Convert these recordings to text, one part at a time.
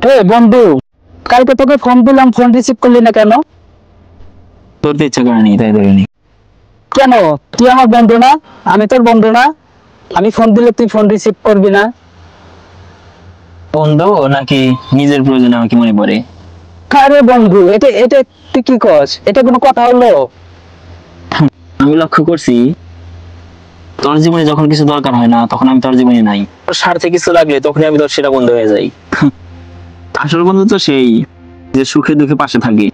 বন্ধু, কালকে তোকে ফোন দিলাম, ফোন রিসিভ করলি না কেন? ধরতে ইচ্ছা করেনি তাই ধরিনি। কেন? তুই আমার বন্ধু না? আমি তোর বন্ধু না? আমি ফোন দিলে তুই ফোন রিসিভ করবি না? বন্ধু নাকি নিজের প্রয়োজনে আমাকে মনে পড়ে? আরে বন্ধু, এটা এটা তুই কি কস? এটা কোনো কথা হলো? আমি লক্ষ্য করছি তোর জীবনে যখন কিছু দরকার হয় না তখন আমি তোর জীবনে নাই, তোর স্বার্থে কিছু লাগলে তখনই আমি তোর সেটা বন্ধু হয়ে যাই। আসল বন্ধু তো সেই যে সুখে দুঃখে পাশে থাকে,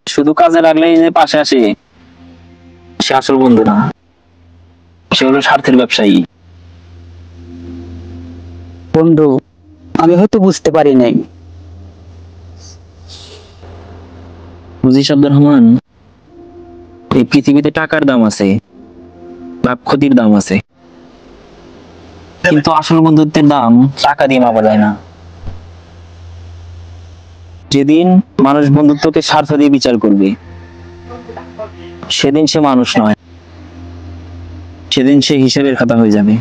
শুধু কাজে লাগলেই যে পাশে আসে সে আসল বন্ধু না, সে হলো স্বার্থের ব্যবসায়ী। বন্ধু, আমি হয়তো বুঝতে পারি নাই। বুঝিস আব্দুর রহমান, এই পৃথিবীতে টাকার দাম আছে, লাভ ক্ষতির দাম আছে, কিন্তু আসল বন্ধুত্বের দাম টাকা দিয়ে মাপা যায় না। যেদিন মানুষ বন্ধুত্বকে স্বার্থ দিয়ে বিচার করবে সেদিন সে মানুষ নয়, সেদিন সে হিসেবের খাতা হয়ে যাবে।